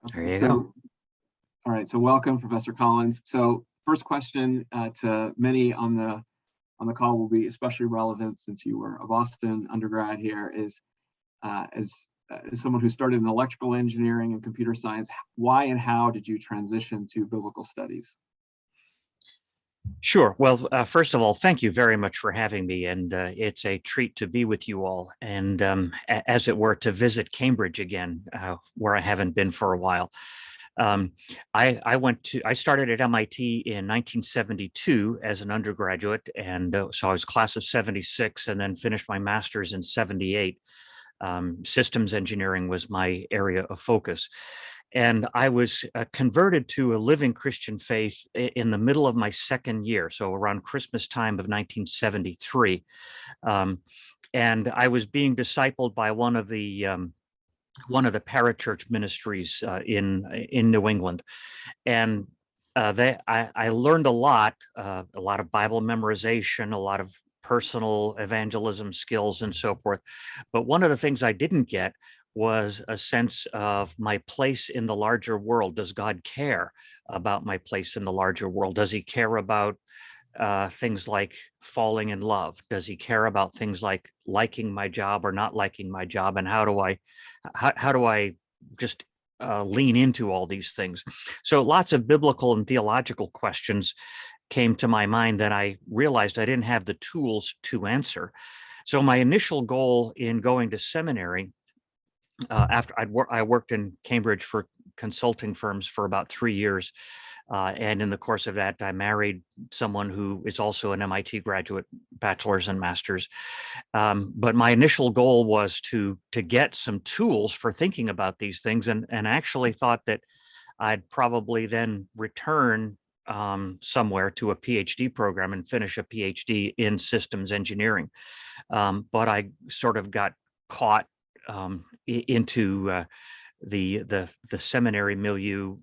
There Okay, you go. so, all right, so welcome, Professor Collins. So first question to many on the call will be especially relevant since you were a Boston undergrad here is, as someone who started in electrical engineering and computer science, why and how did you transition to biblical studies? Sure. Well, first of all, thank you very much for having me, and it's a treat to be with you all, and as it were, to visit Cambridge again, where I haven't been for a while. I started at MIT in 1972 as an undergraduate, and so I was class of 76, and then finished my master's in 78. Systems engineering was my area of focus. And I was converted to a living Christian faith in the middle of my second year, so around Christmas time of 1973. And I was being discipled by one of the parachurch ministries in New England, and I learned a lot of Bible memorization, a lot of personal evangelism skills, and so forth. But one of the things I didn't get was a sense of my place in the larger world. Does God care about my place in the larger world? Does he care about things like falling in love? Does he care about things like liking my job or not liking my job? And how do I just lean into all these things? So lots of biblical and theological questions came to my mind that I realized I didn't have the tools to answer. So my initial goal in going to seminary, after I worked in Cambridge for consulting firms for about 3 years. And in the course of that, I married someone who is also an MIT graduate, bachelor's and master's. But my initial goal was to get some tools for thinking about these things, and actually thought that I'd probably then return somewhere to a PhD program and finish a PhD in systems engineering. But I sort of got caught into the seminary milieu.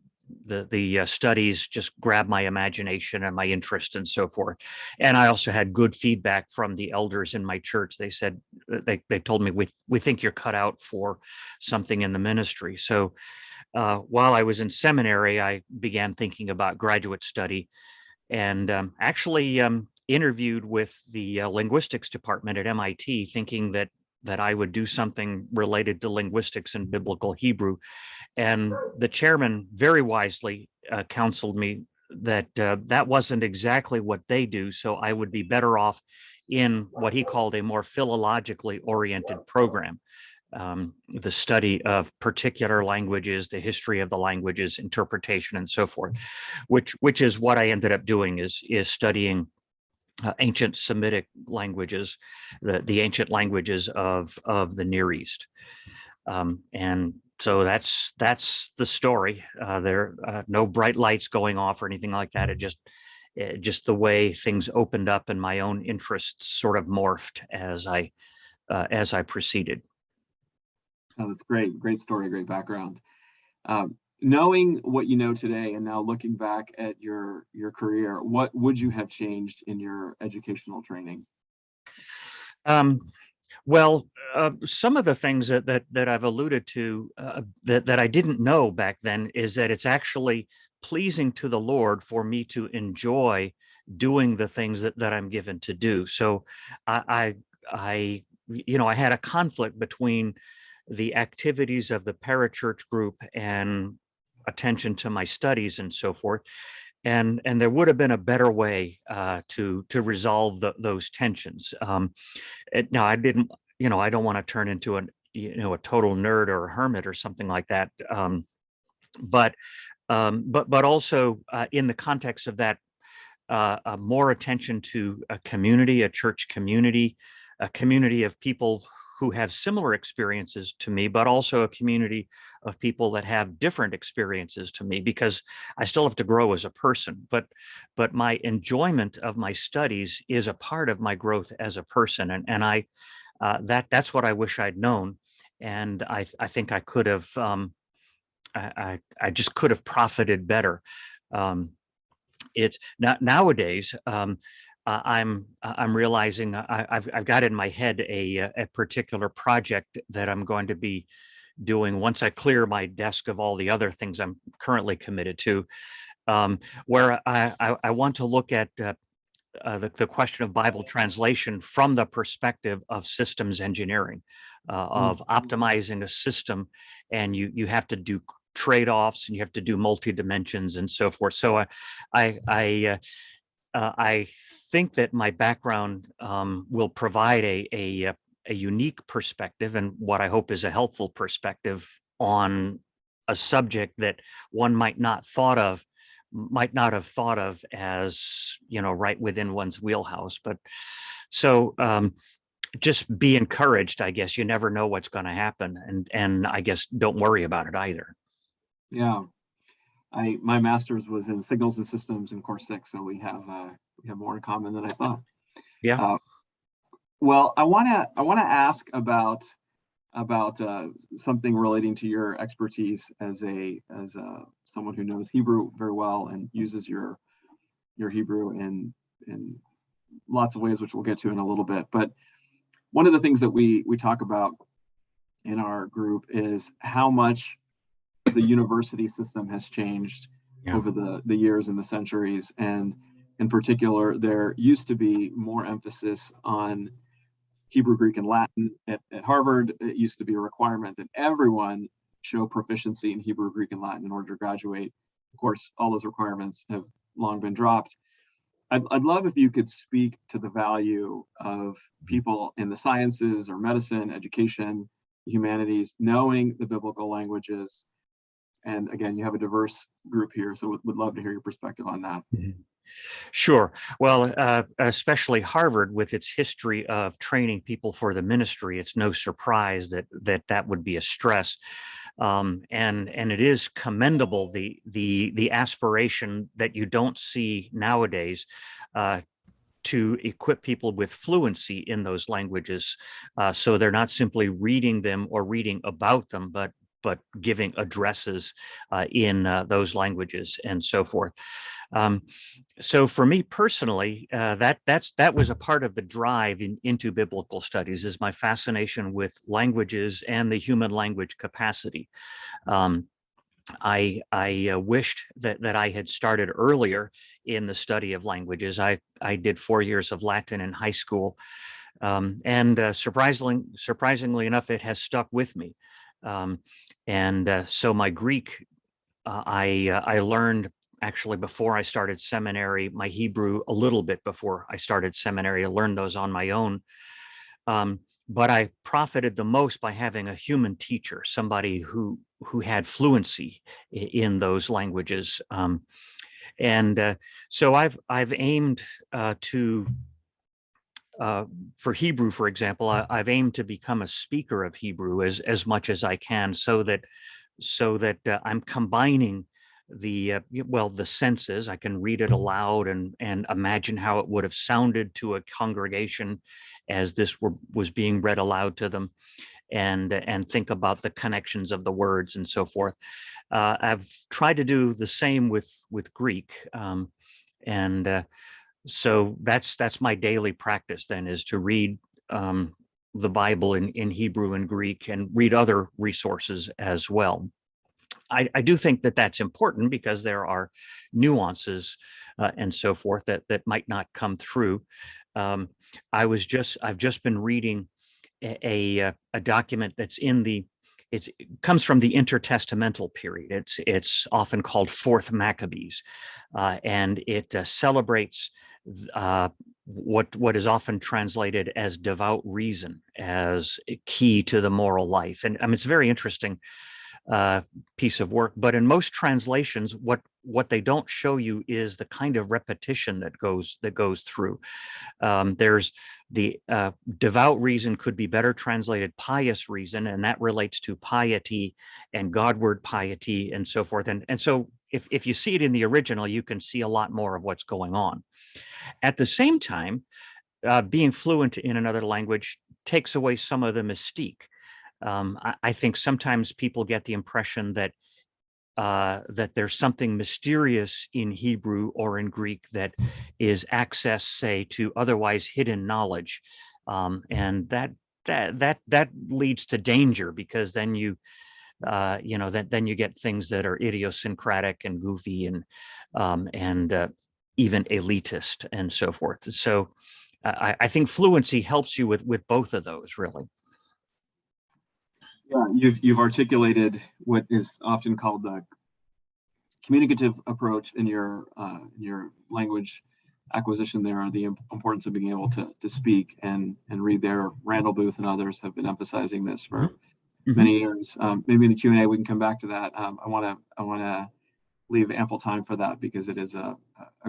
The studies just grabbed my imagination and my interest and so forth. And I also had good feedback from the elders in my church. They said, they told me, we think you're cut out for something in the ministry. So while I was in seminary, I began thinking about graduate study, and actually interviewed with the linguistics department at MIT, thinking that I would do something related to linguistics and biblical Hebrew. And the chairman very wisely counseled me that that wasn't exactly what they do, so I would be better off in what he called a more philologically oriented program. The study of particular languages, the history of the languages, interpretation, and so forth, which is what I ended up doing, is studying ancient Semitic languages, the ancient languages of the Near East. And so that's the story. There are no bright lights going off or anything like that. It just the way things opened up and my own interests sort of morphed as I proceeded. Oh, that's great. Great story, great background. Knowing what you know today and now looking back at your career, what would you have changed in your educational training? Well, some of the things that I've alluded to that I didn't know back then is that it's actually pleasing to the Lord for me to enjoy doing the things that I'm given to do. So I had a conflict between the activities of the parachurch group and attention to my studies and so forth. And there would have been a better way to resolve those tensions. Now, I didn't, I don't want to turn into a total nerd or a hermit or something like that. But also in the context of that, more attention to a community, a church community, a community of people who have similar experiences to me, but also a community of people that have different experiences to me, because I still have to grow as a person, but my enjoyment of my studies is a part of my growth as a person. And that's what I wish I'd known. And I think I could have, I just could have profited better. It's not nowadays. I'm realizing I've got in my head a particular project that I'm going to be doing once I clear my desk of all the other things I'm currently committed to, where I want to look at the question of Bible translation from the perspective of systems engineering, of optimizing a system, and you have to do trade-offs and you have to do multi-dimensions and so forth. So I think that my background will provide a unique perspective, and what I hope is a helpful perspective on a subject that one might not have thought of as, right within one's wheelhouse. But so just be encouraged, I guess. You never know what's going to happen, and I guess don't worry about it either. Yeah, my master's was in signals and systems in Core 6, so we have more in common than I thought. Yeah. Well, I want to ask about something relating to your expertise as someone who knows Hebrew very well and uses your Hebrew in lots of ways, which we'll get to in a little bit. But one of the things that we talk about in our group is how much the university system has changed over the years and the centuries. And in particular, there used to be more emphasis on Hebrew, Greek, and Latin. At Harvard, it used to be a requirement that everyone show proficiency in Hebrew, Greek, and Latin in order to graduate. Of course, all those requirements have long been dropped. I'd love if you could speak to the value of people in the sciences or medicine, education, humanities, knowing the biblical languages. And again, you have a diverse group here, so would love to hear your perspective on that. Sure. Well, especially Harvard, with its history of training people for the ministry, it's no surprise that would be a stress. And it is commendable, the aspiration that you don't see nowadays to equip people with fluency in those languages, so they're not simply reading them or reading about them, but giving addresses in those languages and so forth. So for me personally, that was a part of the drive into biblical studies, is my fascination with languages and the human language capacity. I wished that I had started earlier in the study of languages. I did 4 years of Latin in high school, and surprisingly enough, it has stuck with me. So my Greek, I learned actually before I started seminary. My Hebrew a little bit before I started seminary. I learned those on my own. But I profited the most by having a human teacher, somebody who had fluency in those languages. So I've aimed for Hebrew, for example, I've aimed to become a speaker of Hebrew as much as I can, so that I'm combining the senses. I can read it aloud and imagine how it would have sounded to a congregation as this was being read aloud to them, and think about the connections of the words and so forth. I've tried to do the same with Greek, so that's my daily practice then, is to read the Bible in Hebrew and Greek, and read other resources as well. I do think that that's important, because there are nuances and so forth that might not come through. I've just been reading a document that's it comes from the intertestamental period. It's often called Fourth Maccabees, and it celebrates what is often translated as devout reason as key to the moral life. And I mean, it's a very interesting piece of work, but in most translations, what they don't show you is the kind of repetition that goes through. There's the devout reason could be better translated pious reason, and that relates to piety and Godward piety and so forth. And so if you see it in the original, you can see a lot more of what's going on. At the same time, being fluent in another language takes away some of the mystique. I think sometimes people get the impression that there's something mysterious in Hebrew or in Greek that is access, say, to otherwise hidden knowledge, and that leads to danger, because then then you get things that are idiosyncratic and goofy and even elitist and so forth. So I think fluency helps you with both of those, really. Yeah, you've articulated what is often called the communicative approach in your language acquisition there, are the importance of being able to speak and read there. Randall Booth and others have been emphasizing this for many years. Maybe in the Q&A we can come back to that. I want to leave ample time for that, because it is a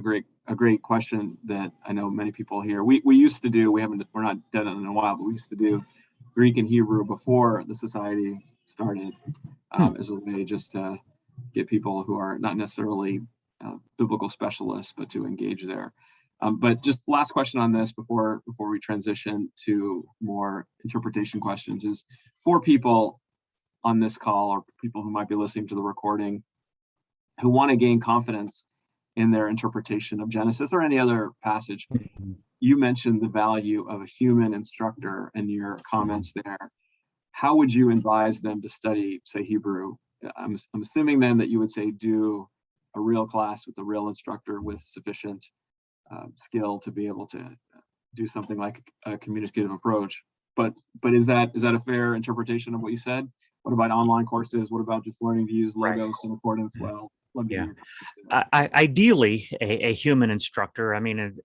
great question that I know many people here. We used to do, we're not done in a while, but we used to do Greek and Hebrew before the society started, as a way just to get people who are not necessarily biblical specialists, but to engage there. But just last question on this before we transition to more interpretation questions is, for people on this call or people who might be listening to the recording who want to gain confidence in their interpretation of Genesis or any other passage, you mentioned the value of a human instructor in your comments there. How would you advise them to study, say, Hebrew? I'm assuming then that you would say do a real class with a real instructor with sufficient skill to be able to do something like a communicative approach. But is that a fair interpretation of what you said? What about online courses? What about just learning to use logos in accordance well? Yeah. Ideally, a human instructor. I mean,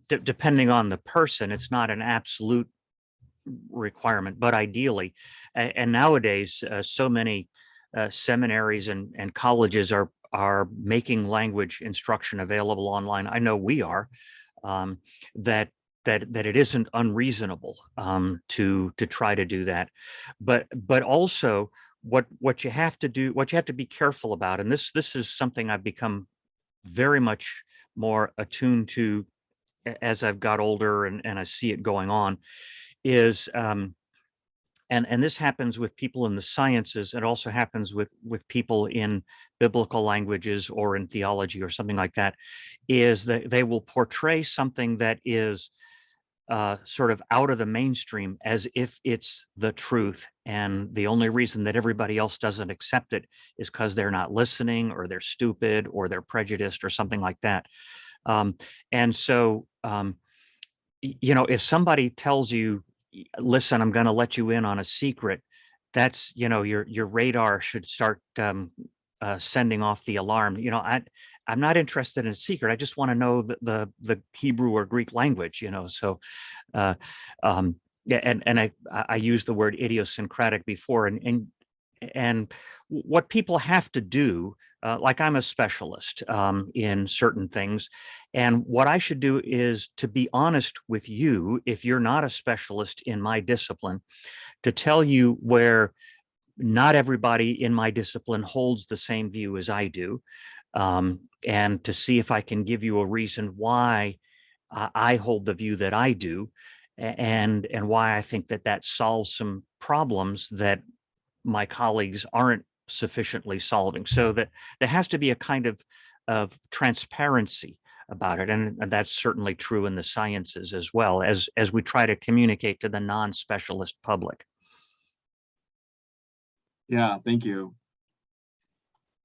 depending on the person, it's not an absolute requirement, but ideally, and nowadays, so many seminaries and colleges are making language instruction available online. I know we are. That it isn't unreasonable to try to do that, but also what you have to do, what you have to be careful about, and this is something I've become very much more attuned to as I've got older and I see it going on, is and this happens with people in the sciences. It also happens with people in biblical languages or in theology or something like that, is that they will portray something that is sort of out of the mainstream as if it's the truth. And the only reason that everybody else doesn't accept it is because they're not listening, or they're stupid, or they're prejudiced, or something like that. And so, if somebody tells you, listen, I'm going to let you in on a secret, that's, your radar should start sending off the alarm. I'm not interested in a secret. I just want to know the Hebrew or Greek language, so yeah, and I used the word idiosyncratic before, and what people have to do, like I'm a specialist in certain things, and what I should do is to be honest with you, if you're not a specialist in my discipline, to tell you where not everybody in my discipline holds the same view as I do, and to see if I can give you a reason why I hold the view that I do, and why I think that solves some problems that my colleagues aren't sufficiently solving. So that there has to be a kind of transparency about it, and that's certainly true in the sciences as well, as we try to communicate to the non-specialist public. Yeah, thank you.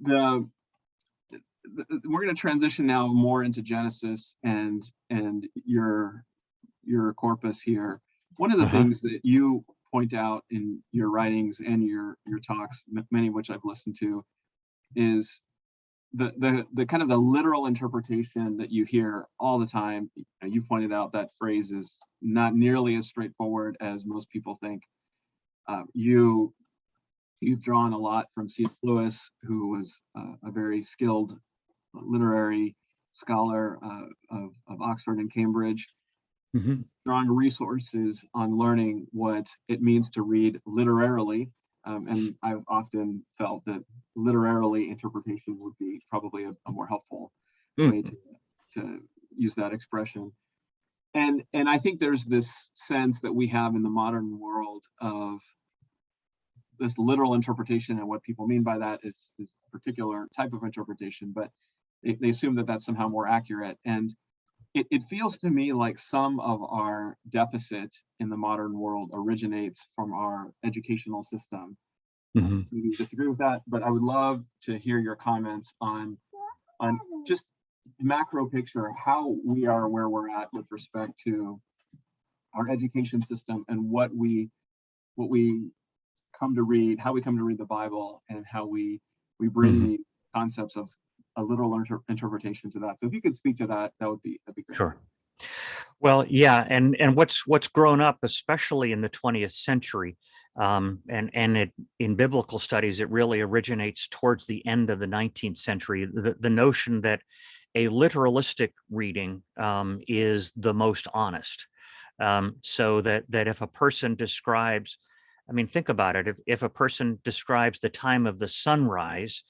We're going to transition now more into Genesis and your corpus here. One of the things that you point out in your writings and your talks, many of which I've listened to, is the kind of the literal interpretation that you hear all the time. You've pointed out that phrase is not nearly as straightforward as most people think. You've drawn a lot from C.S. Lewis, who was a very skilled literary scholar of Oxford and Cambridge, drawing resources on learning what it means to read literarily. And I've often felt that literarily interpretation would be probably a more helpful way to use that expression. And I think there's this sense that we have in the modern world of this literal interpretation, and what people mean by that is a particular type of interpretation, but they assume that that's somehow more accurate. And it feels to me like some of our deficit in the modern world originates from our educational system. Mhm. Maybe you disagree with that, but I would love to hear your comments on just macro picture, how we are where we're at with respect to our education system and what we come to read, how we come to read the Bible, and how we bring Mhm. the concepts of a literal interpretation to that. So if you could speak to that, that'd be great. Sure. Well, yeah, and what's grown up, especially in the 20th century, and it in biblical studies, it really originates towards the end of the 19th century. The notion that a literalistic reading is the most honest. So that if a person describes, I mean, think about it. If a person describes the time of the sunrise,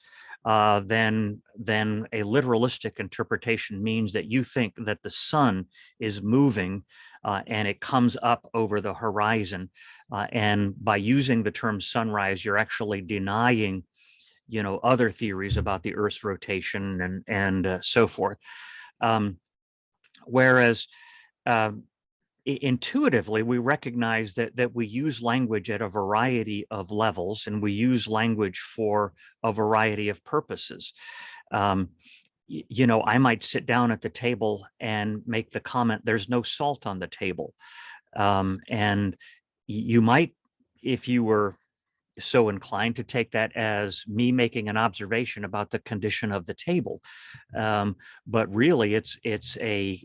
then a literalistic interpretation means that you think that the sun is moving and it comes up over the horizon. And by using the term sunrise, you're actually denying, other theories about the Earth's rotation and so forth. Um, whereas uh, intuitively we recognize that we use language at a variety of levels, and we use language for a variety of purposes. um, I might sit down at the table and make the comment, there's no salt on the table. And you might, if you were so inclined, to take that as me making an observation about the condition of the table. But really it's a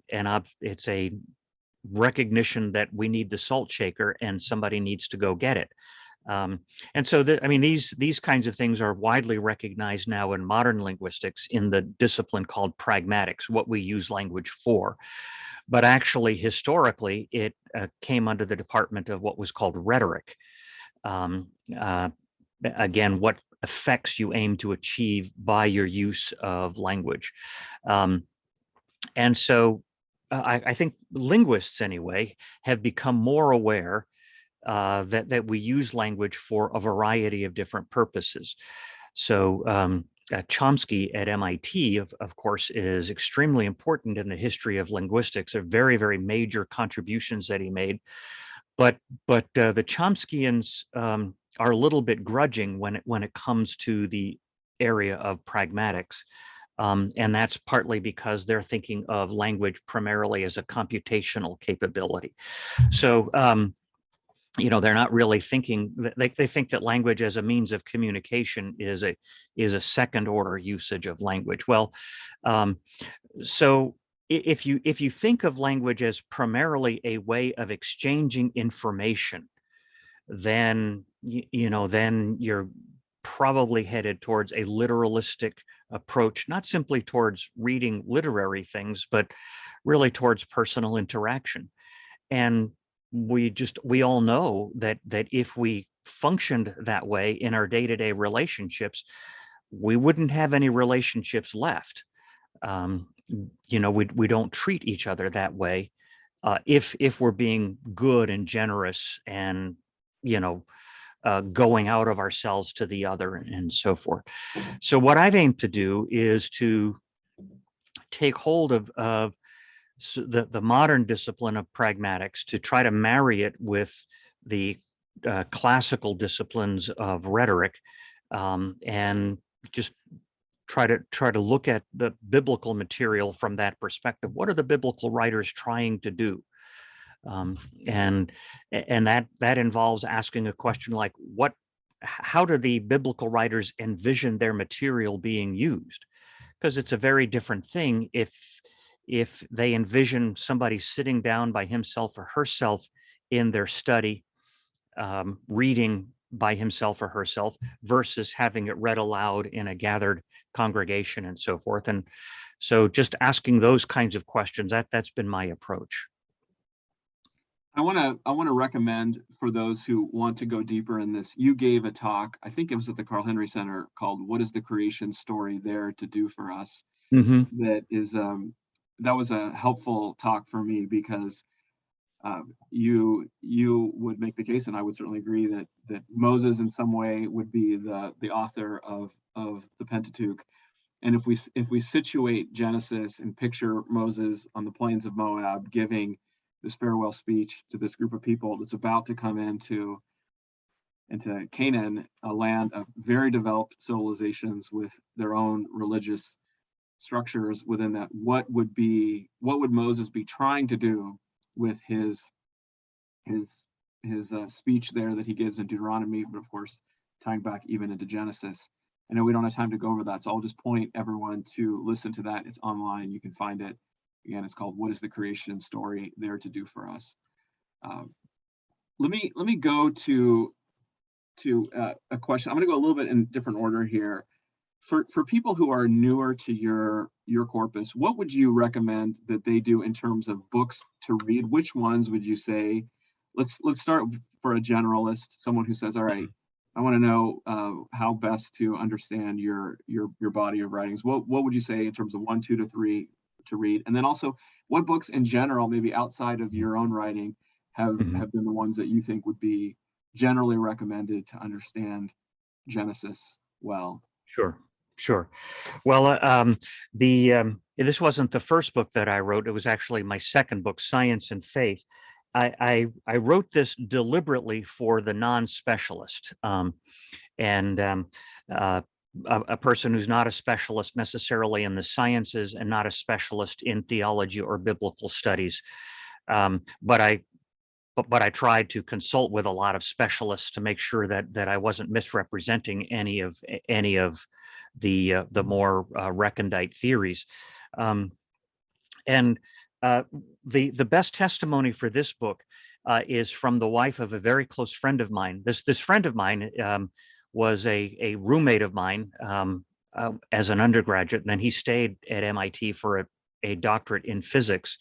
recognition that we need the salt shaker and somebody needs to go get it. Um, and so, I mean, these kinds of things are widely recognized now in modern linguistics in the discipline called pragmatics, what we use language for. But actually, historically, it came under the department of what was called rhetoric. Um, uh, again, what effects you aim to achieve by your use of language. Um, and so I think linguists, anyway, have become more aware that we use language for a variety of different purposes. So Chomsky at MIT, of course, is extremely important in the history of linguistics. A very, very major contributions that he made. But the Chomskyans are a little bit grudging when it comes to the area of pragmatics. And that's partly because they're thinking of language primarily as a computational capability. So, they're not really thinking, they think that language as a means of communication is a second order usage of language. Well, um, so if you think of language as primarily a way of exchanging information, then then you're probably headed towards a literalistic approach, not simply towards reading literary things, but really towards personal interaction. And we all know that if we functioned that way in our day-to-day relationships, we wouldn't have any relationships left. um, we don't treat each other that way if we're being good and generous and you know going out of ourselves to the other and so forth. So what I've aimed to do is to take hold of the modern discipline of pragmatics, to try to marry it with the classical disciplines of rhetoric, and just try to look at the biblical material from that perspective. What are the biblical writers trying to do? Um, and that involves asking a question like, how do the biblical writers envision their material being used? Because it's a very different thing if they envision somebody sitting down by himself or herself in their study, reading by himself or herself, versus having it read aloud in a gathered congregation and so forth. And so just asking those kinds of questions, that's been my approach. I want to recommend for those who want to go deeper in this. You gave a talk, I think it was at the Carl Henry Center, called "What is the Creation Story There to Do for Us?" Mm-hmm. That was a helpful talk for me, because you would make the case, and I would certainly agree, that Moses in some way would be the author of the Pentateuch, And if we situate Genesis and picture Moses on the plains of Moab giving this farewell speech to this group of people that's about to come into Canaan, a land of very developed civilizations with their own religious structures within that, what would Moses be trying to do with his speech there that he gives in Deuteronomy, but of course tying back even into Genesis. I know we don't have time to go over that, so I'll just point everyone to listen to that. It's online, you can find it. Again, it's called "What is the Creation Story There to Do for Us?" Let me go to a question. I'm going to go a little bit in different order here. For people who are newer to your corpus, what would you recommend that they do in terms of books to read? Which ones would you say? Let's start for a generalist, someone who says, all right, I want to know how best to understand your body of writings. What would you say in terms of 1, 2 to 3 to read? And then also, what books in general, maybe outside of your own writing, have been the ones that you think would be generally recommended to understand Genesis well? Sure. Well, this wasn't the first book that I wrote. It was actually my second book, Science and Faith. I wrote this deliberately for the non-specialist, and a person who's not a specialist necessarily in the sciences and not a specialist in theology or biblical studies. But I tried to consult with a lot of specialists to make sure that I wasn't misrepresenting any of the more recondite theories. The best testimony for this book is from the wife of a very close friend of mine. This friend of mine was a roommate of mine as an undergraduate, and then he stayed at MIT for a doctorate in physics.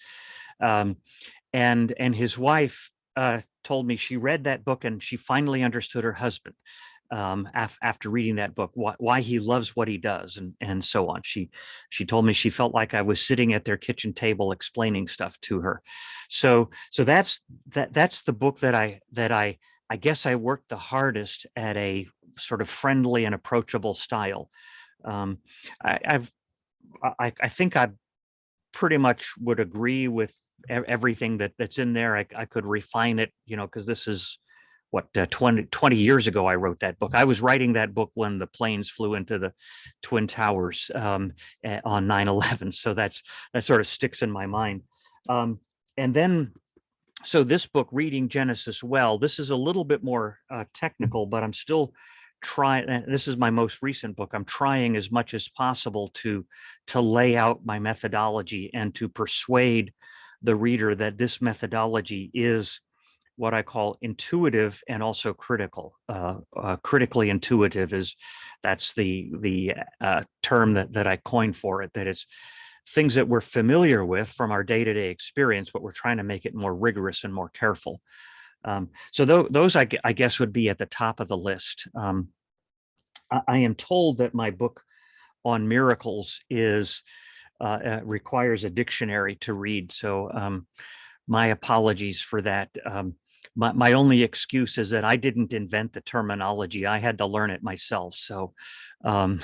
And his wife told me she read that book and she finally understood her husband after reading that book, why he loves what he does, and so on. She told me she felt like I was sitting at their kitchen table explaining stuff to her. So that's the book that I guess I worked the hardest at a sort of friendly and approachable style. I think I pretty much would agree with everything that's in there. I could refine it, because this is what 20 years ago I wrote that book. I was writing that book when the planes flew into the Twin Towers on 9/11. So that sort of sticks in my mind. And then, so this book, Reading Genesis Well, this is a little bit more technical, but I'm still trying. This is my most recent book. I'm trying as much as possible to lay out my methodology and to persuade the reader that this methodology is what I call intuitive and also critical. Critically intuitive that's the term that I coined for it, that it's things that we're familiar with from our day-to-day experience, but we're trying to make it more rigorous and more careful. So those I guess would be at the top of the list. I am told that my book on miracles requires a dictionary to read. So my apologies for that. My only excuse is that I didn't invent the terminology. I had to learn it myself. So I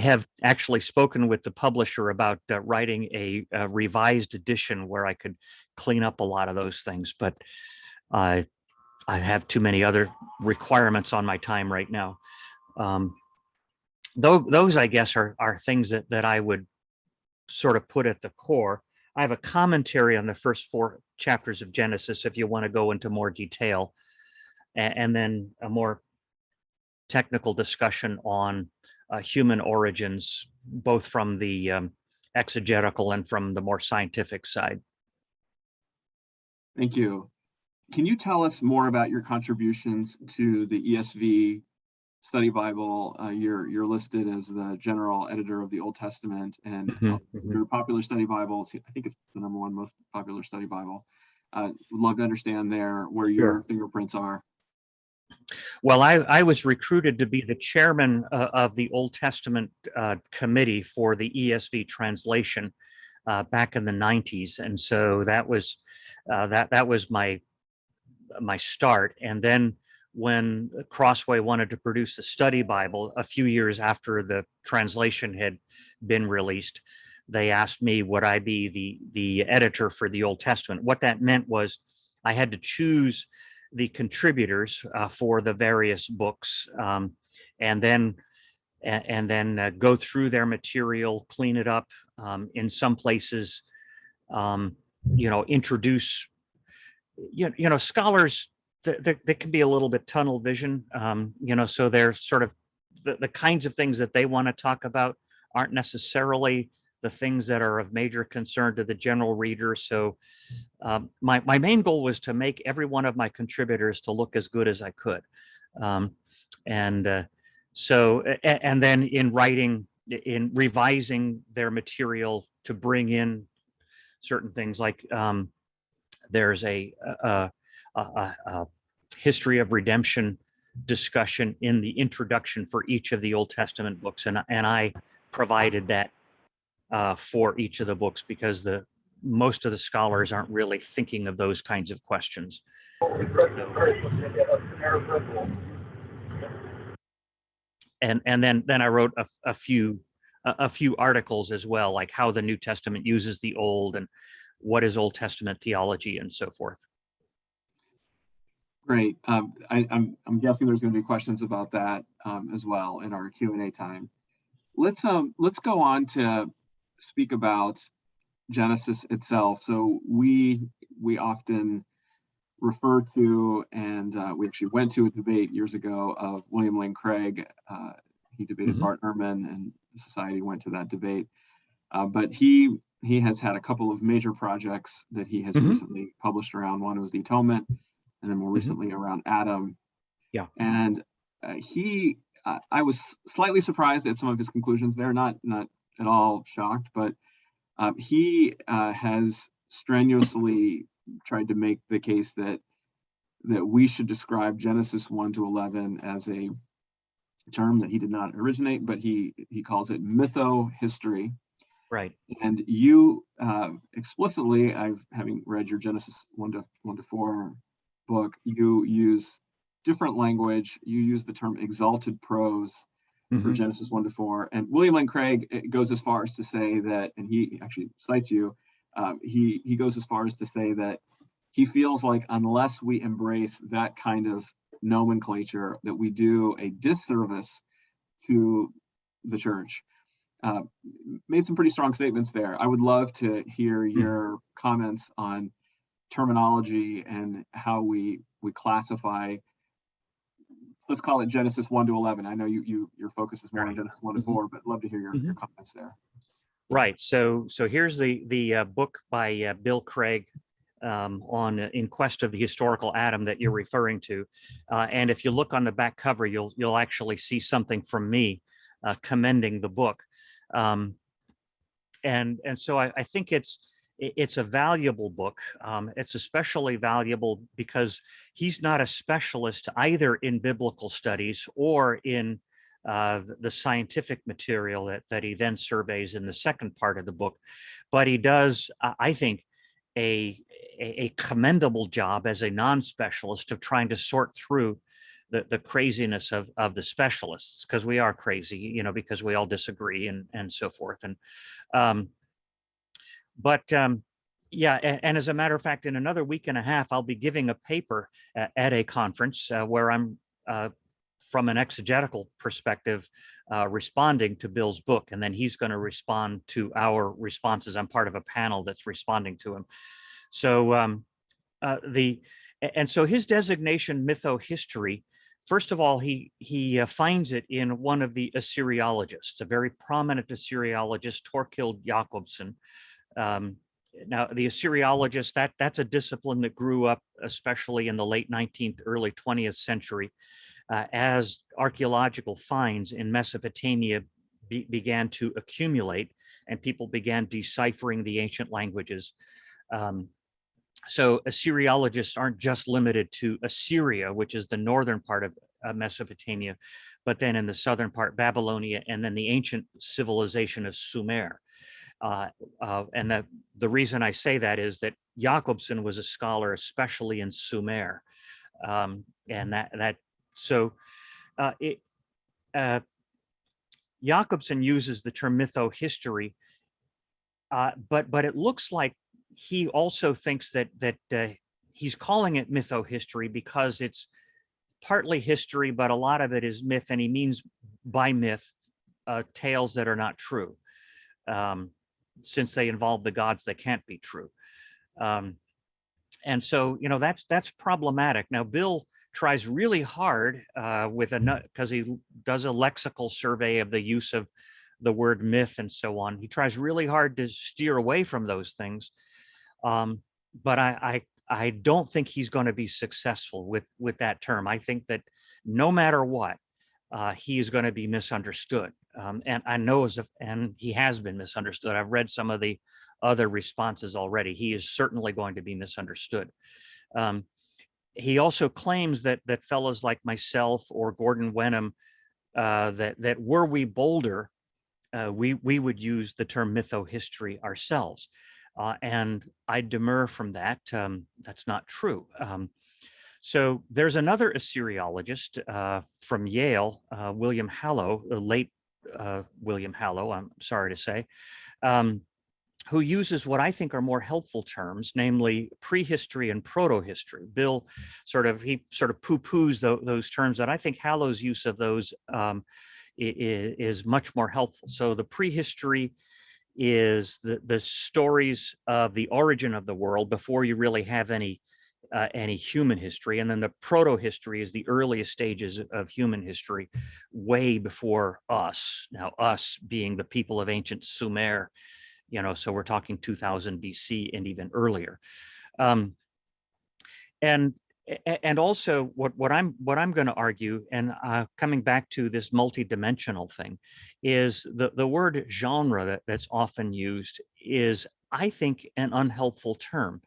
have actually spoken with the publisher about writing a revised edition where I could clean up a lot of those things, but I have too many other requirements on my time right now. Those, I guess, are things that I would sort of put at the core. I have a commentary on the first 4 chapters of Genesis if you want to go into more detail, and then a more technical discussion on human origins, both from the exegetical and from the more scientific side. Thank you. Can you tell us more about your contributions to the ESV Study Bible? You're listed as the general editor of the Old Testament, and very popular study Bible. I think it's the #1 most popular study Bible. Would love to understand where your fingerprints are. Well, I was recruited to be the chairman of the Old Testament committee for the ESV translation back in the 90s, and so that was my start. And then when Crossway wanted to produce the study Bible a few years after the translation had been released. They asked me, would I be the editor for the Old Testament? What that meant was I had to choose the contributors for the various books, and then go through their material, clean it up, in some places, introduce, scholars, they can be a little bit tunnel vision, so they're sort of the kinds of things that they want to talk about aren't necessarily the things that are of major concern to the general reader. So my main goal was to make every one of my contributors to look as good as I could. And then in revising their material to bring in certain things like there's a history of redemption discussion in the introduction for each of the Old Testament books, and I provided that for each of the books because most of the scholars aren't really thinking of those kinds of questions. And then I wrote a few articles as well, like how the New Testament uses the Old and what is Old Testament theology and so forth. Great. I'm guessing there's going to be questions about that as well in our Q&A time. Let's go on to speak about Genesis itself. So we often refer to, and we actually went to a debate years ago of William Lane Craig. He debated Bart Ehrman, and the society went to that debate. But he has had a couple of major projects that he has recently published around. One was the Atonement, and then more recently around Adam. Yeah. And I was slightly surprised at some of his conclusions there, not at all shocked, but he has strenuously tried to make the case that we should describe Genesis 1 to 11 as a term that he did not originate, but he calls it mytho-history. Right. And you explicitly, having read your Genesis 1 to 4 book, you use different language. You use the term exalted prose for Genesis 1 to 4. And William Lane Craig goes as far as to say that, and he actually cites you, he goes as far as to say that he feels like unless we embrace that kind of nomenclature, that we do a disservice to the church. Made some pretty strong statements there. I would love to hear your comments on terminology and how we classify, let's call it Genesis 1 to 11. I know your focus is more on Genesis 1 to 4, but love to hear your comments there. Right. So here's the book by Bill Craig on In Quest of the Historical Adam that you're referring to. And if you look on the back cover, you'll actually see something from me commending the book. And so I think it's a valuable book. It's especially valuable because he's not a specialist either in biblical studies or in the scientific material that he then surveys in the second part of the book. But he does, I think, a commendable job as a non-specialist of trying to sort through the craziness of the specialists, because we are crazy, because we all disagree and so forth. And yeah, and as a matter of fact, in another week and a half, I'll be giving a paper at a conference where I'm, from an exegetical perspective, responding to Bill's book, and then he's going to respond to our responses. I'm part of a panel that's responding to him. So so his designation, mytho-history, first of all, he finds it in one of the Assyriologists, a very prominent Assyriologist, Thorkild Jakobsen. Now, the Assyriologist, that's a discipline that grew up, especially in the late 19th, early 20th century, as archaeological finds in Mesopotamia began to accumulate and people began deciphering the ancient languages. So Assyriologists aren't just limited to Assyria, which is the northern part of Mesopotamia, but then in the southern part, Babylonia, and then the ancient civilization of Sumer. And the reason I say that is that Jakobsen was a scholar, especially in Sumer, and that So Jacobson uses the term mytho-history, but it looks like he also thinks that he's calling it mytho-history because it's partly history, but a lot of it is myth, and he means by myth tales that are not true, since they involve the gods that can't be true. And so, that's problematic. Now, Bill tries really hard because he does a lexical survey of the use of the word myth and so on. He tries really hard to steer away from those things. But I don't think he's going to be successful with that term. I think that no matter what, he is going to be misunderstood. And I know and he has been misunderstood. I've read some of the other responses already. He is certainly going to be misunderstood. He also claims that fellows like myself or Gordon Wenham, that were we bolder, we would use the term mytho-history ourselves. And I demur from that. That's not true. So there's another Assyriologist from Yale, William Hallow, the late William Hallow, I'm sorry to say, who uses what I think are more helpful terms, namely prehistory and proto-history. Bill sort of poo-poos those terms, and I think Hallow's use of those is much more helpful. So the prehistory is the stories of the origin of the world before you really have any human history, and then the proto-history is the earliest stages of human history, way before us. Now, us being the people of ancient Sumer, so we're talking 2000 BC and even earlier. And also what I'm going to argue, and coming back to this multidimensional thing, is the word genre that's often used is, I think, an unhelpful term.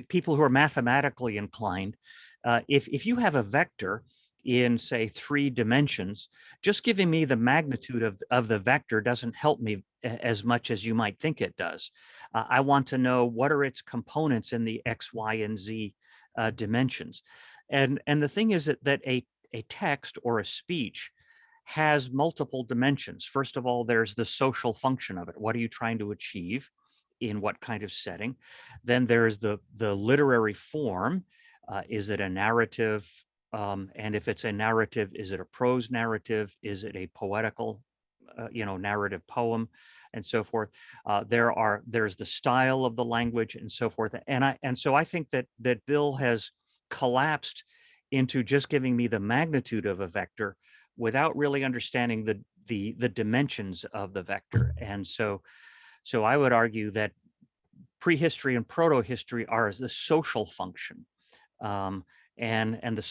People who are mathematically inclined, if you have a vector in, say, 3 dimensions, just giving me the magnitude of the vector doesn't help me as much as you might think it does. I want to know what are its components in the X, Y, and Z dimensions. And the thing is that a text or a speech has multiple dimensions. First of all, there's the social function of it. What are you trying to achieve? In what kind of setting? Then there's the literary form. Is it a narrative? And if it's a narrative, is it a prose narrative? Is it a poetical, narrative poem, and so forth? There's the style of the language and so forth. And so I think that Bill has collapsed into just giving me the magnitude of a vector without really understanding the dimensions of the vector. And so I would argue that prehistory and proto-history are the social function, and the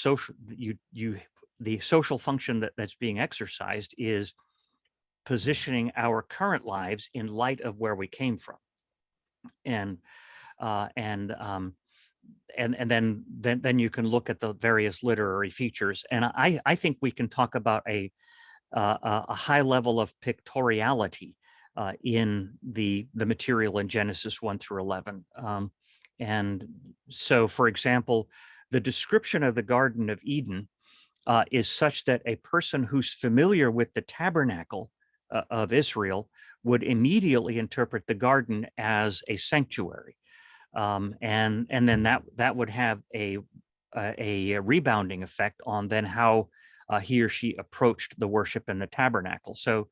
social function that's being exercised is positioning our current lives in light of where we came from, and then you can look at the various literary features, and I think we can talk about a high level of pictoriality in the material in Genesis 1 through 11. And so, for example, the description of the Garden of Eden is such that a person who's familiar with the tabernacle of Israel would immediately interpret the garden as a sanctuary. And then that would have a rebounding effect on then how he or she approached the worship in the tabernacle. So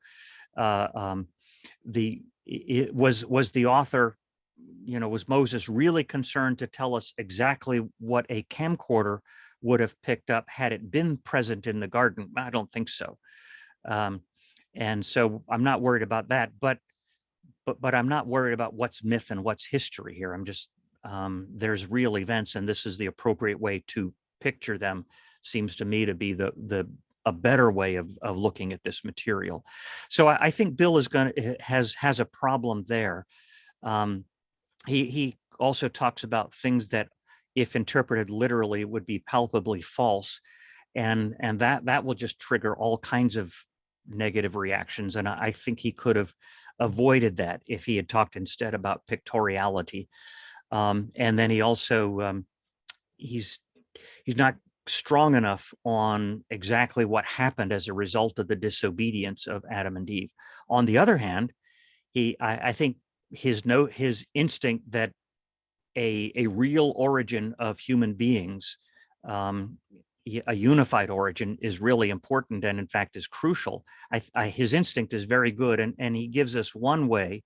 was the author, was Moses really concerned to tell us exactly what a camcorder would have picked up had it been present in the garden? I don't think so. And so I'm not worried about that, but I'm not worried about what's myth and what's history here. I'm just, there's real events, and this is the appropriate way to picture them, seems to me to be a better way of looking at this material. So I think Bill has a problem there. He also talks about things that, if interpreted literally, would be palpably false, and that will just trigger all kinds of negative reactions. And I think he could have avoided that if he had talked instead about pictoriality. And then he also he's not strong enough on exactly what happened as a result of the disobedience of Adam and Eve. On the other hand, I think his instinct that a real origin of human beings, um, a unified origin, is really important and in fact is crucial. His instinct is very good, and he gives us one way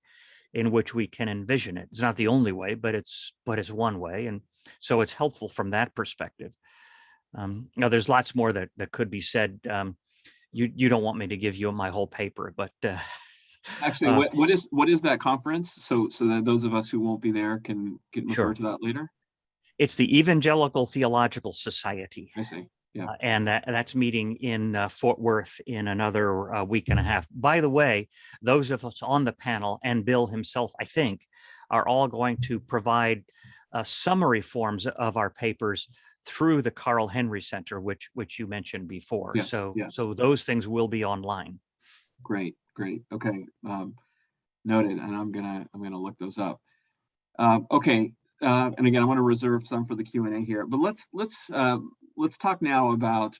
in which we can envision it. It's not the only way, but it's one way, and so it's helpful from that perspective. Now, there's lots more that could be said. You don't want me to give you my whole paper, but Actually, what is that conference? So that those of us who won't be there can refer sure. to that later. It's the Evangelical Theological Society. I see. Yeah. And that's meeting in Fort Worth in another week and a half. By the way, those of us on the panel and Bill himself, I think, are all going to provide summary forms of our papers through the Carl Henry Center, which you mentioned before. Yes, So yes. so those things will be online. Great. Okay. Noted. And I'm gonna look those up. Okay. And again, I want to reserve some for the Q&A here, but let's talk now about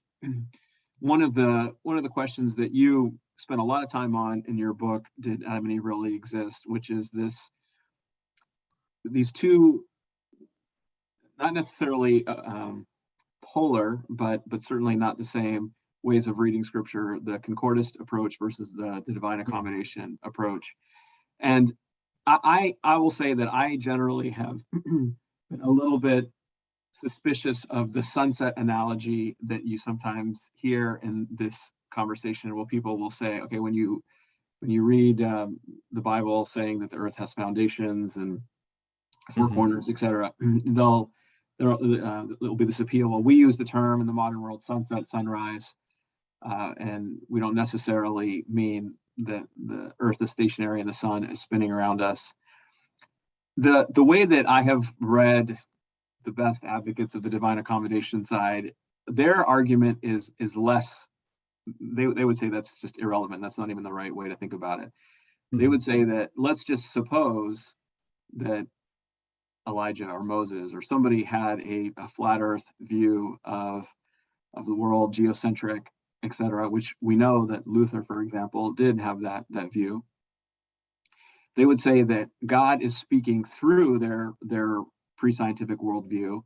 one of the questions that you spent a lot of time on in your book, Did Adam and Eve Really Exist? Which is these two, not necessarily polar, but certainly not the same ways of reading scripture, the concordist approach versus the divine accommodation approach. And I will say that I generally have been a little bit suspicious of the sunset analogy that you sometimes hear in this conversation. Well, people will say, okay, when you read the Bible saying that the earth has foundations and four corners, etc., there'll be this appeal. Well, we use the term in the modern world sunset, sunrise, and we don't necessarily mean that the earth is stationary and the sun is spinning around us. The way that I have read the best advocates of the divine accommodation side, their argument is less, they would say that's just irrelevant. That's not even the right way to think about it. They would say that let's just suppose that Elijah or Moses or somebody had a flat earth view of the world, geocentric, etc., which we know that Luther, for example, did have that view. They would say that God is speaking through their pre-scientific worldview,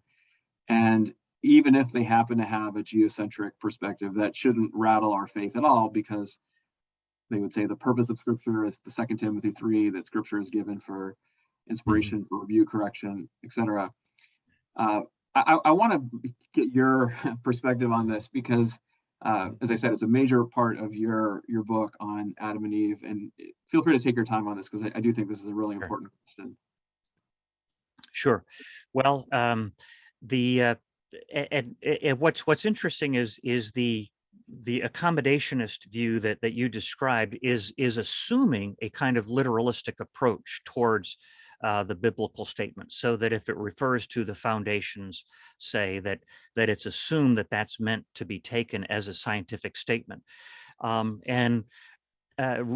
and even if they happen to have a geocentric perspective, that shouldn't rattle our faith at all, because they would say the purpose of Scripture is the 2 Timothy 3, that Scripture is given for inspiration, for review, correction, etc. I want to get your perspective on this because, as I said, it's a major part of your book on Adam and Eve, and feel free to take your time on this because I do think this is a really important question. Sure. Well, what's interesting is the accommodationist view that you described is assuming a kind of literalistic approach towards the biblical statement, so that if it refers to the foundations, say that it's assumed that that's meant to be taken as a scientific statement, and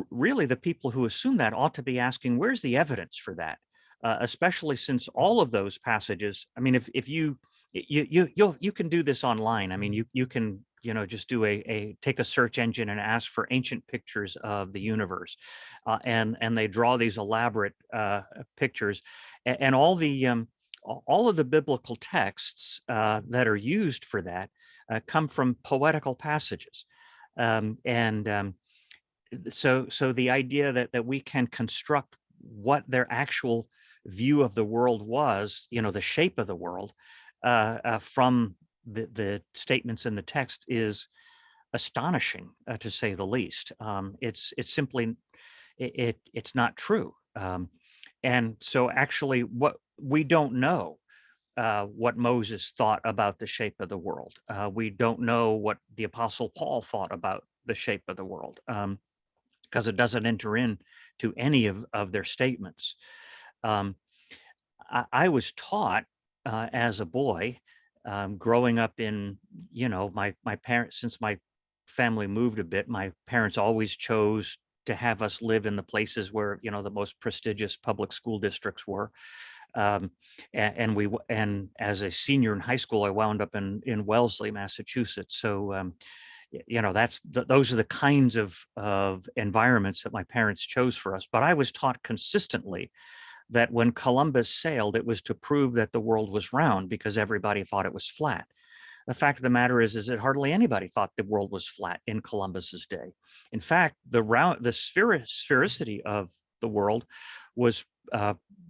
really the people who assume that ought to be asking, where's the evidence for that? Especially since all of those passages, I mean, if you can do this online. I mean, you can just do take a search engine and ask for ancient pictures of the universe, and they draw these elaborate pictures, and all of the biblical texts that are used for that come from poetical passages, so the idea that we can construct what their actual view of the world was, the shape of the world, from the statements in the text is astonishing, to say the least. It's simply it's not true, and so actually what we don't know. What Moses thought about the shape of the world. We don't know what the Apostle Paul thought about the shape of the world, because it doesn't enter into any of their statements. I was taught as a boy, growing up in, my parents, since my family moved a bit, my parents always chose to have us live in the places where, the most prestigious public school districts were. And as a senior in high school, I wound up in Wellesley, Massachusetts. So those are the kinds of environments that my parents chose for us. But I was taught consistently that when Columbus sailed, it was to prove that the world was round, because everybody thought it was flat. The fact of the matter is that hardly anybody thought the world was flat in Columbus's day. In fact, the sphericity of the world was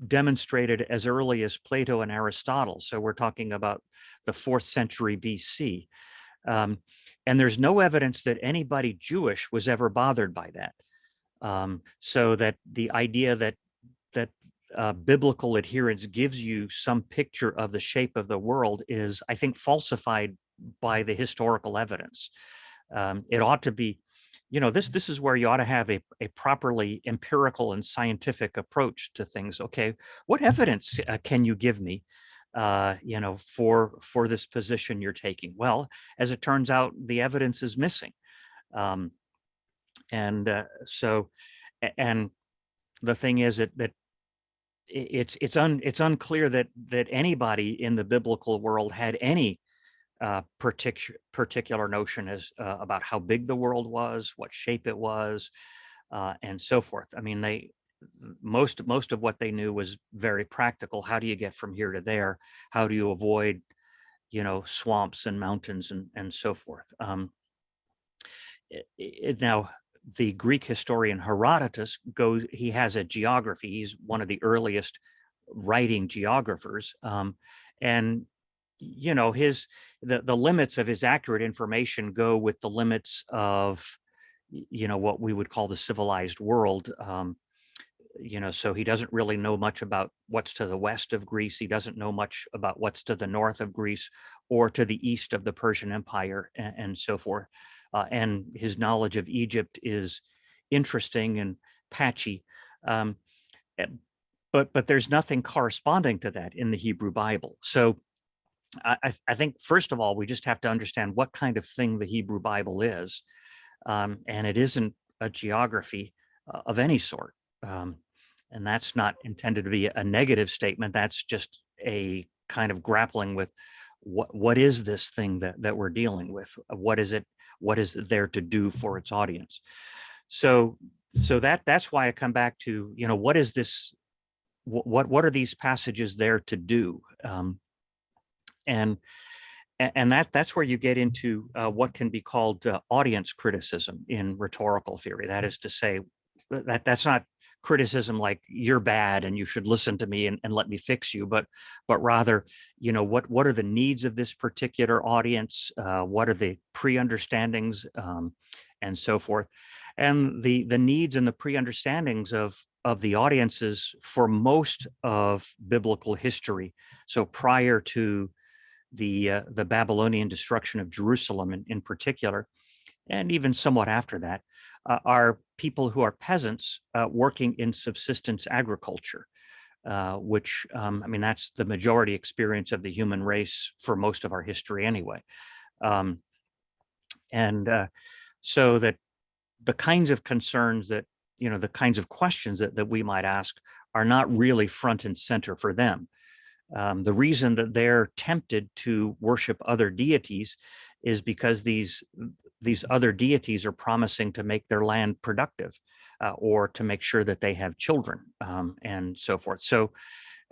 demonstrated as early as Plato and Aristotle. So we're talking about the 4th century BC. And there's no evidence that anybody Jewish was ever bothered by that. So that the idea that biblical adherence gives you some picture of the shape of the world is, I think, falsified by the historical evidence. It ought to be, this is where you ought to have a properly empirical and scientific approach to things. Okay, what evidence can you give me, for this position you're taking? Well, as it turns out, the evidence is missing. And the thing is that it's unclear that anybody in the biblical world had any particular notion as about how big the world was, what shape it was, and so forth. I mean, most of what they knew was very practical. How do you get from here to there? How do you avoid, swamps and mountains and so forth? Now, the Greek historian Herodotus he has a geography. He's one of the earliest writing geographers. And the limits of his accurate information go with the limits of, what we would call the civilized world. So he doesn't really know much about what's to the west of Greece. He doesn't know much about what's to the north of Greece or to the east of the Persian Empire and so forth. And his knowledge of Egypt is interesting and patchy. But there's nothing corresponding to that in the Hebrew Bible. So I think, first of all, we just have to understand what kind of thing the Hebrew Bible is. And it isn't a geography of any sort. And that's not intended to be a negative statement. That's just a kind of grappling with what is this thing that we're dealing with? What is it? What is it there to do for its audience? So that's why I come back to, what is this? What are these passages there to do? And that's where you get into what can be called audience criticism in rhetorical theory. That is to say, that's not criticism like you're bad and you should listen to me and let me fix you, but rather, what are the needs of this particular audience? What are the pre-understandings and so forth? And the needs and the pre-understandings of the audiences for most of biblical history. So prior to the Babylonian destruction of Jerusalem in particular, and even somewhat after that, are people who are peasants working in subsistence agriculture, which, that's the majority experience of the human race for most of our history anyway. So that the kinds of concerns that, the kinds of questions that we might ask are not really front and center for them. The reason that they're tempted to worship other deities is because these other deities are promising to make their land productive or to make sure that they have children and so forth. So,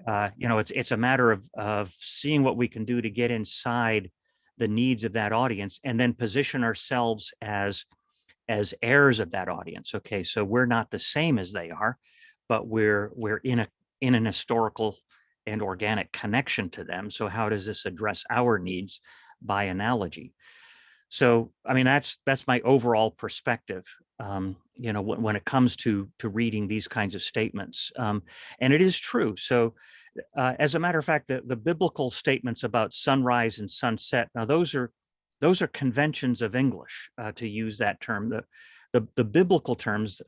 it's a matter of seeing what we can do to get inside the needs of that audience and then position ourselves as heirs of that audience. Okay, so we're not the same as they are, but we're in an historical and organic connection to them. So how does this address our needs by analogy? So, that's my overall perspective, when it comes to reading these kinds of statements. And it is true. So, as a matter of fact, the biblical statements about sunrise and sunset, now those are conventions of English, to use that term. The biblical terms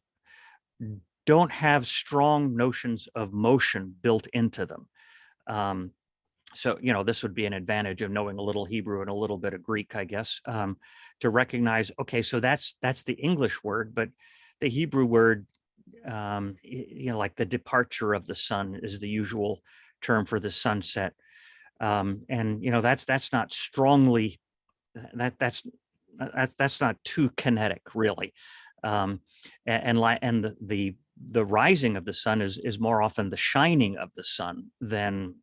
don't have strong notions of motion built into them. So, this would be an advantage of knowing a little Hebrew and a little bit of Greek, I guess, to recognize, okay, so that's the English word, but the Hebrew word, like the departure of the sun is the usual term for the sunset. And that's not strongly that's not too kinetic, really. And the rising of the sun is more often the shining of the sun than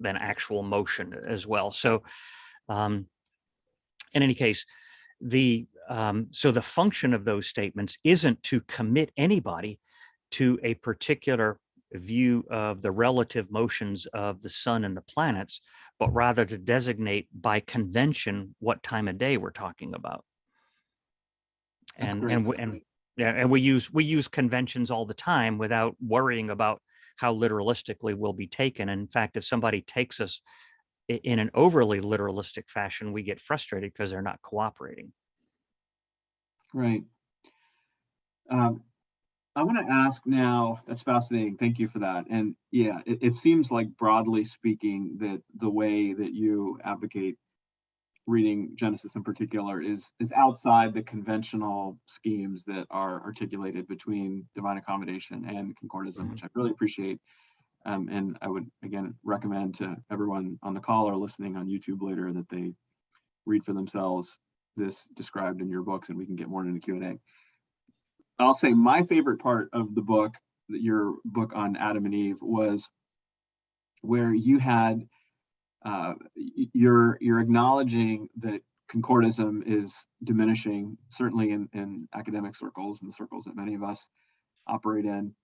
actual motion as well. So in any case, so the function of those statements isn't to commit anybody to a particular view of the relative motions of the sun and the planets, but rather to designate by convention what time of day we're talking about. That's And great. and we, and yeah, and we use conventions all the time without worrying about how literalistically we'll be taken. In fact, if somebody takes us in an overly literalistic fashion, we get frustrated because they're not cooperating. Right. I want to ask now, that's fascinating. Thank you for that. And yeah, it seems like broadly speaking that the way that you advocate reading Genesis in particular is outside the conventional schemes that are articulated between divine accommodation and concordism, which I really appreciate. And I would, again, recommend to everyone on the call or listening on YouTube later that they read for themselves this described in your books, and we can get more into Q&A. I'll say my favorite part of the book, your book on Adam and Eve, was where you had you're acknowledging that concordism is diminishing, certainly in academic circles and the circles that many of us operate in,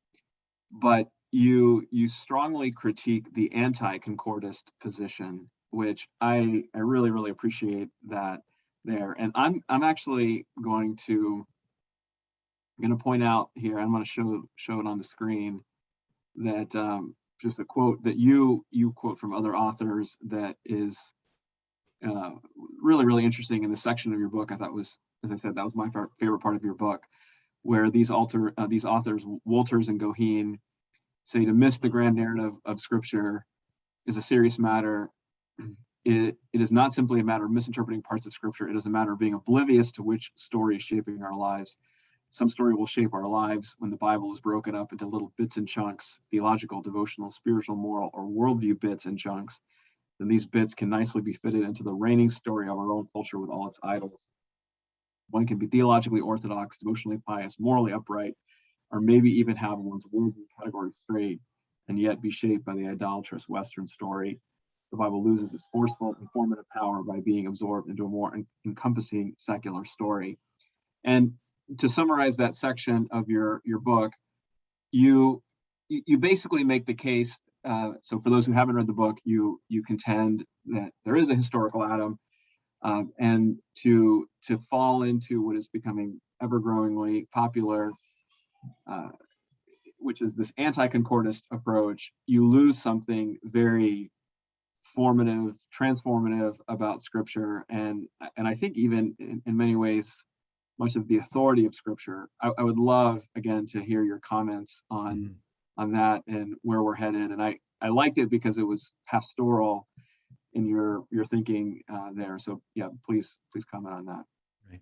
but you strongly critique the anti-concordist position, which I really appreciate that there. And I'm actually going to point out here, I'm going to show it on the screen, that just a quote that you quote from other authors that is really interesting in the section of your book. I thought was, as I said, that was my favorite part of your book, where these authors, Wolters and Goheen, say to miss the grand narrative of Scripture is a serious matter. It is not simply a matter of misinterpreting parts of Scripture. It is a matter of being oblivious to which story is shaping our lives. Some story will shape our lives when the Bible is broken up into little bits and chunks, theological, devotional, spiritual, moral, or worldview bits and chunks. Then these bits can nicely be fitted into the reigning story of our own culture with all its idols. One can be theologically orthodox, devotionally pious, morally upright, or maybe even have one's worldview category straight, and yet be shaped by the idolatrous Western story. The Bible loses its forceful, informative power by being absorbed into a more encompassing secular story. And to summarize that section of your book, you basically make the case. So for those who haven't read the book, you contend that there is a historical Adam, and to fall into what is becoming ever-growingly popular, which is this anti-concordist approach, you lose something very formative, transformative about Scripture, and I think even in many ways, much of the authority of Scripture. I would love, again, to hear your comments on that and where we're headed. And I liked it because it was pastoral in your thinking there. So yeah, please comment on that. Right.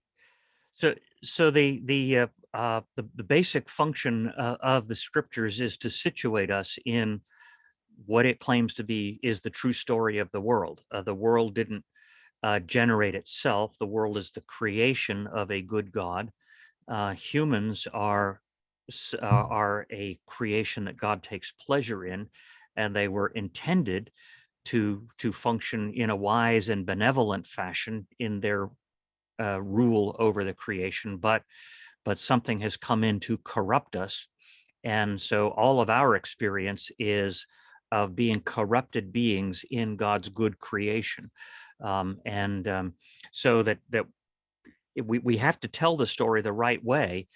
So the basic function of the Scriptures is to situate us in what it claims to be is the true story of the world. The world didn't generate itself. The world is the creation of a good God. Humans are a creation that God takes pleasure in, and they were intended to function in a wise and benevolent fashion in their rule over the creation. But something has come in to corrupt us, and so all of our experience is of being corrupted beings in God's good creation. So that we have to tell the story the right way,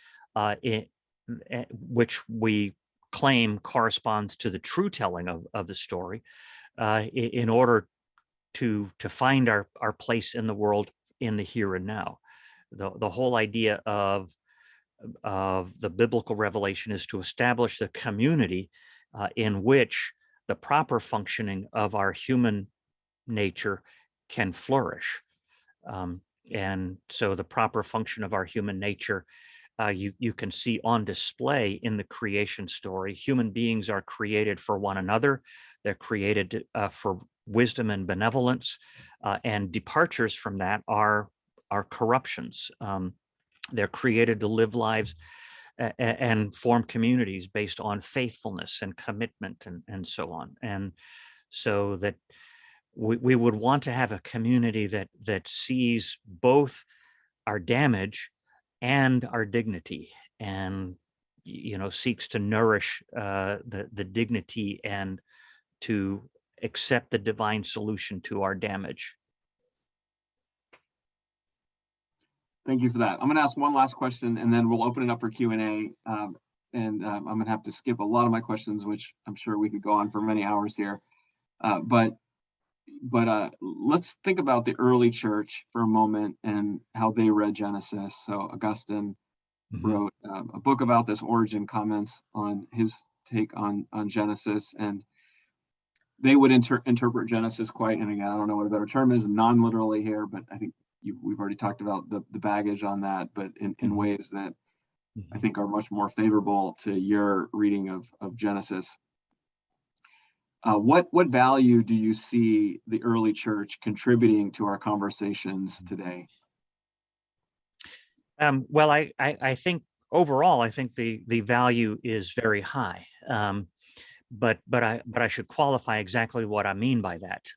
which we claim corresponds to the true telling of the story, in order to find our place in the world in the here and now. The whole idea of the biblical revelation is to establish the community in which the proper functioning of our human nature can flourish. And so the proper function of our human nature you can see on display in the creation story. Human beings are created for one another. They're created for wisdom and benevolence, and departures from that are corruptions. They're created to live lives and form communities based on faithfulness and commitment and so on. And so that we would want to have a community that sees both our damage and our dignity, and seeks to nourish the dignity and to accept the divine solution to our damage. Thank you for that. I'm going to ask one last question, and then we'll open it up for Q&A. I'm going to have to skip a lot of my questions, which I'm sure we could go on for many hours here. But let's think about the early church for a moment and how they read Genesis. So Augustine wrote a book about this, Origin Comments on his take on Genesis, and they would interpret Genesis quite, and again, I don't know what a better term is, non-literally here, but I think we've already talked about the baggage on that, but in ways that I think are much more favorable to your reading of Genesis. What value do you see the early church contributing to our conversations today? Well, I think overall, I think the value is very high. But I should qualify exactly what I mean by that.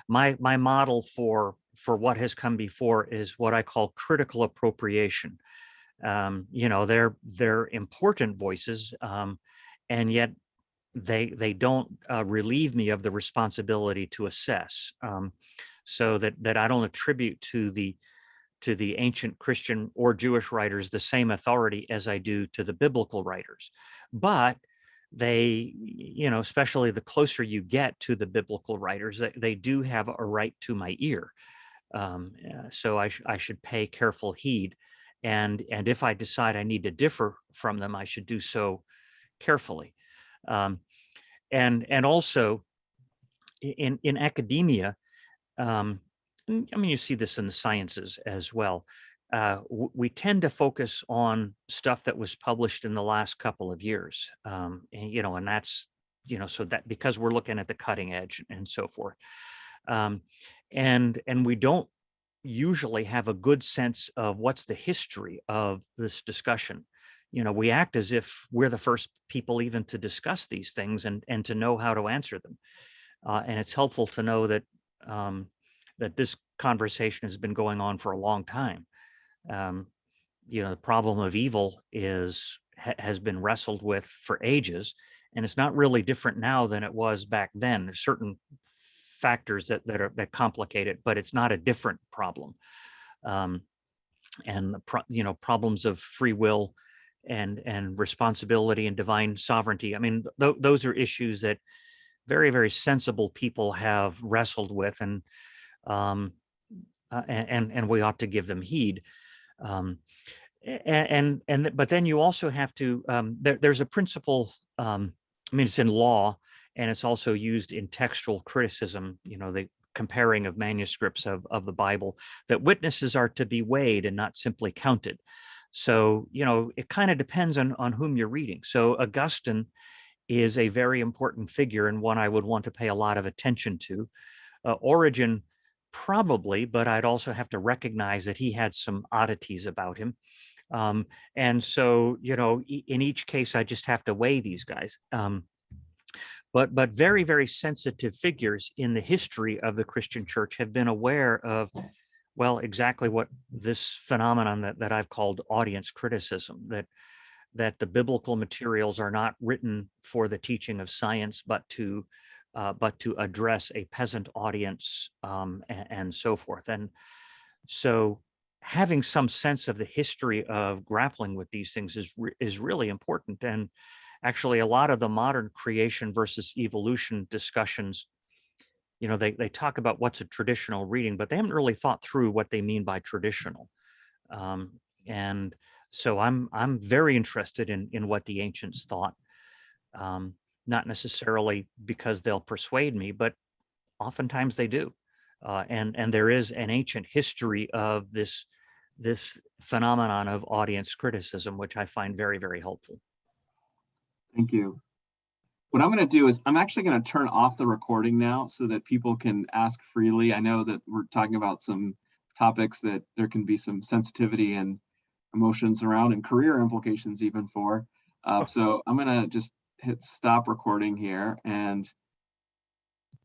My model for what has come before is what I call critical appropriation. They're important voices, and yet they don't relieve me of the responsibility to assess, so that I don't attribute to the ancient Christian or Jewish writers the same authority as I do to the biblical writers. But they, especially the closer you get to the biblical writers, they do have a right to my ear. So I should pay careful heed. And if I decide I need to differ from them, I should do so carefully. And also in academia, you see this in the sciences as well. We tend to focus on stuff that was published in the last couple of years, and that's, so that because we're looking at the cutting edge and so forth, and we don't usually have a good sense of what's the history of this discussion. We act as if we're the first people even to discuss these things and to know how to answer them, and it's helpful to know that this conversation has been going on for a long time. The problem of evil has been wrestled with for ages, and it's not really different now than it was back then. There's certain factors that complicate it, but it's not a different problem. And problems of free will and responsibility and divine sovereignty. Those are issues that very, very sensible people have wrestled with, and we ought to give them heed. But then you also have to, there's a principle, it's in law, and it's also used in textual criticism, the comparing of manuscripts of the Bible, that witnesses are to be weighed and not simply counted. So, it kind of depends on whom you're reading. So Augustine is a very important figure and one I would want to pay a lot of attention to. Origen, probably, but I'd also have to recognize that he had some oddities about him. And so, in each case, I just have to weigh these guys. But very, very sensitive figures in the history of the Christian church have been aware of, well, exactly what this phenomenon that I've called audience criticism, that the biblical materials are not written for the teaching of science, but to address a peasant audience, and so forth. And so having some sense of the history of grappling with these things is really important. And actually, a lot of the modern creation versus evolution discussions, they talk about what's a traditional reading, but they haven't really thought through what they mean by traditional. And so I'm very interested in what the ancients thought, not necessarily because they'll persuade me, but oftentimes they do. And there is an ancient history of this this phenomenon of audience criticism, which I find very, very helpful. Thank you. What I'm going to do is I'm actually going to turn off the recording now so that people can ask freely. I know that we're talking about some topics that there can be some sensitivity and emotions around, and career implications even for. So I'm going to just hit stop recording here, and